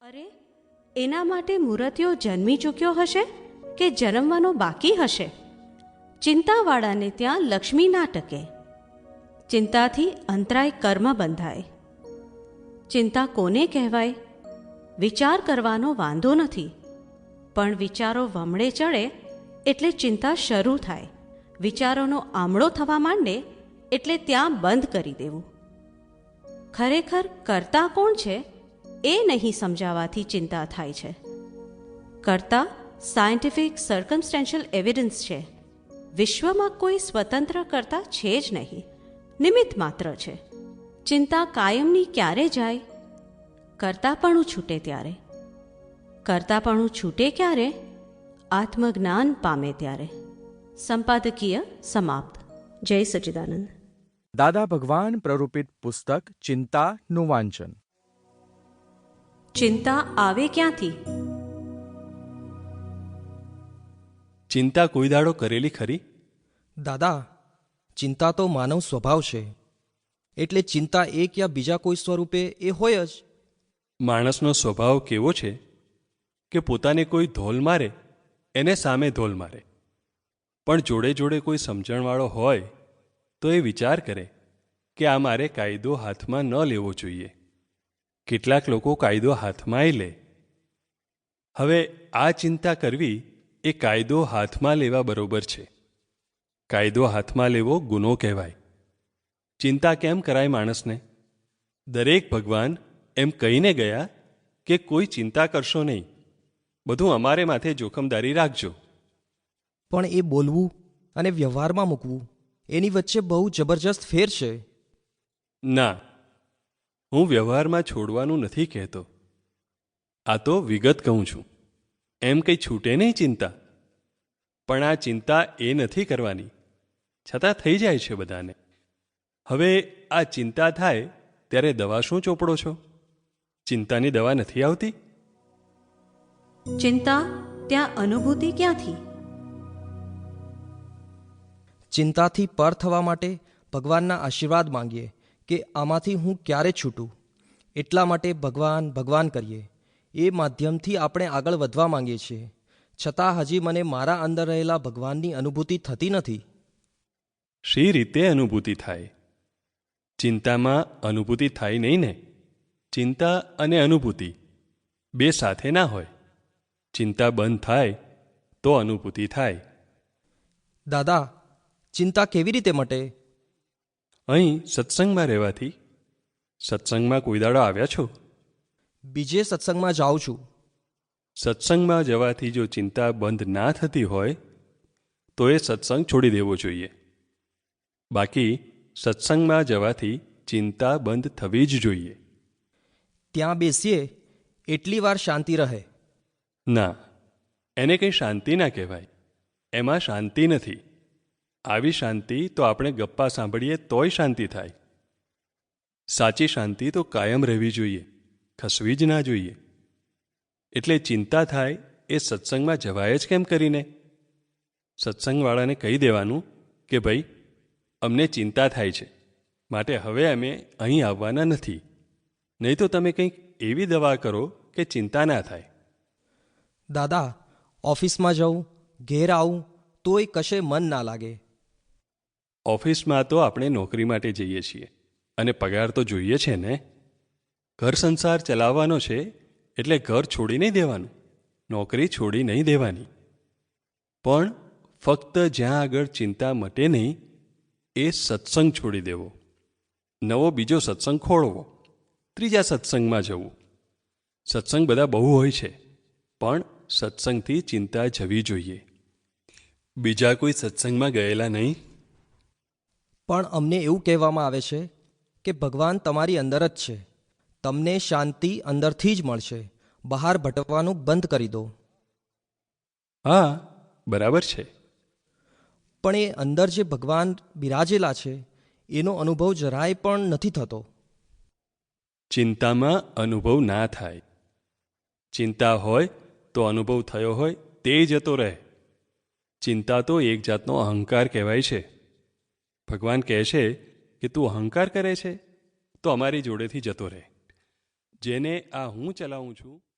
અરે, એના માટે મૂર્તિઓ જન્મી ચૂક્યો હશે કે જન્મવાનો બાકી હશે? ચિંતાવાળાને ત્યાં લક્ષ્મી ના ટકે. ચિંતાથી અંતરાય કર્મ બંધાય. ચિંતા કોને કહેવાય? વિચાર કરવાનો વાંધો નથી, પણ વિચારો વમળે ચડે એટલે ચિંતા શરૂ થાય. વિચારોનો આમળો થવા માંડે એટલે ત્યાં બંધ કરી દેવું. ખરેખર કર્તા કોણ છે એ નહીં સમજાવાથી ચિંતા થાય છે. કર્તા સાયન્ટિફિક સર્કમસ્ટેન્શિયલ એવિડન્સ છે. વિશ્વમાં કોઈ સ્વતંત્ર કર્તા છે જ નહીં, નિમિત્ત માત્ર છે. ચિંતા કાયમની ક્યારે જાય? કર્તાપણું છૂટે ત્યારે. કર્તાપણું છૂટે ક્યારે? આત્મજ્ઞાન પામે ત્યારે. સંપાદકીય સમાપ્ત. જય સચ્ચિદાનંદ. દાદા ભગવાન પ્રરૂપિત પુસ્તક ચિંતાનું વાંચન. ચિંતા આવે ક્યાંથી? ચિંતા કોઈ દાડો કરેલી ખરી? દાદા, ચિંતા તો માનવ સ્વભાવ છે, એટલે ચિંતા એક યા બીજા કોઈ સ્વરૂપે એ હોય જ. માણસનો સ્વભાવ કેવો છે કે પોતાને કોઈ ધોલ મારે એને સામે ધોલ મારે, પણ જોડે જોડે કોઈ સમજણવાળો હોય તો એ વિચાર કરે કે આ મારે કાયદો હાથમાં ન લેવો જોઈએ. કેટલાક લોકો કાયદો હાથમાંય લે. હવે આ ચિંતા કરવી એ કાયદો હાથમાં લેવા બરોબર છે. કાયદો હાથમાં લેવો ગુનો કહેવાય. ચિંતા કેમ કરાય માણસને? દરેક ભગવાન એમ કહીને ગયા કે કોઈ ચિંતા કરશો નહીં, બધું અમારે માથે જોખમદારી રાખજો. પણ એ બોલવું અને વ્યવહારમાં મૂકવું એની વચ્ચે બહુ જબરજસ્ત ફેર છે. ના, હું વ્યવહારમાં છોડવાનું નથી કહેતો, આ તો વિગત કહું છું. એમ કંઈ છૂટે નહીં ચિંતા, પણ આ ચિંતા એ નથી કરવાની, છતાં થઈ જાય છે બધાને. હવે આ ચિંતા થાય ત્યારે દવા શું ચોપડો છો? ચિંતાની દવા નથી આવતી? ચિંતા ત્યાં અનુભૂતિ ક્યાંથી? ચિંતાથી પર થવા માટે ભગવાનના આશીર્વાદ માંગીએ કે આમાંથી હું ક્યારે છૂટું. એટલા માટે ભગવાન ભગવાન કરીએ. એ માધ્યમથી આપણે આગળ વધવા માંગીએ છીએ, છતાં હજી મને મારા અંદર રહેલા ભગવાનની અનુભૂતિ થતી નથી. શી રીતે અનુભૂતિ થાય? ચિંતામાં અનુભૂતિ થાય નહીં ને. ચિંતા અને અનુભૂતિ બે સાથે ના હોય. ચિંતા બંધ થાય તો અનુભૂતિ થાય. દાદા, ચિંતા કેવી રીતે મટે? અહીં સત્સંગમાં રહેવાથી. સત્સંગમાં કોઈ દાડો આવ્યા છો? બીજે સત્સંગમાં જાઉં છું. સત્સંગમાં જવાથી જો ચિંતા બંધ ના થતી હોય તો એ સત્સંગ છોડી દેવો જોઈએ. બાકી સત્સંગમાં જવાથી ચિંતા બંધ થવી જ જોઈએ. ત્યાં બેસીએ એટલી વાર શાંતિ રહે. ના, એને કંઈ શાંતિ ના કહેવાય. એમાં શાંતિ નથી. આવી શાંતિ તો આપણે ગપ્પા સાંભળીએ તોય શાંતિ થાય. સાચી શાંતિ તો કાયમ રહેવી જોઈએ, ખસવી જ ના જોઈએ. એટલે ચિંતા થાય એ સત્સંગમાં જવાય જ કેમ કરીને? સત્સંગવાળાને કહી દેવાનું કે ભાઈ, અમને ચિંતા થાય છે, માટે હવે અમે અહીં આવવાના નથી. નહીં તો તમે કંઈક એવી દવા કરો કે ચિંતા ના થાય. દાદા, ઓફિસમાં જાઉં, ઘેર આવું તોય કશે મન ના લાગે. ઓફિસમાં તો આપણે નોકરી માટે જઈએ છીએ અને પગાર તો જોઈએ છે ને. ઘર સંસાર ચલાવવાનો છે એટલે ઘર છોડી નહીં દેવાનું, નોકરી છોડી નહીં દેવાની. પણ ફક્ત જ્યાં આગળ ચિંતા મટે નહીં એ સત્સંગ છોડી દેવો. નવો બીજો સત્સંગ ખોળવો, ત્રીજા સત્સંગમાં જવું. સત્સંગ બધા બહુ હોય છે, પણ સત્સંગથી ચિંતા જવી જોઈએ. બીજા કોઈ સત્સંગમાં ગયેલા નહીં? પણ અમને એવું કહેવામાં આવે છે કે ભગવાન તમારી અંદર જ છે, તમને શાંતિ અંદરથી જ મળશે, બહાર ભટકવાનું બંધ કરી દો. હા, બરાબર છે. પણ એ અંદર જે ભગવાન બિરાજેલા છે એનો અનુભવ જરાય પણ નથી થતો. ચિંતામાં અનુભવ ના થાય. ચિંતા હોય તો અનુભવ થયો હોય તે જતો રહે. ચિંતા તો એક જાતનો અહંકાર કહેવાય છે. ભગવાન કહે છે કે તું અહંકાર કરે છે તો અમારી જોડેથી જતો રહે. જેને આ હું ચલાવું છું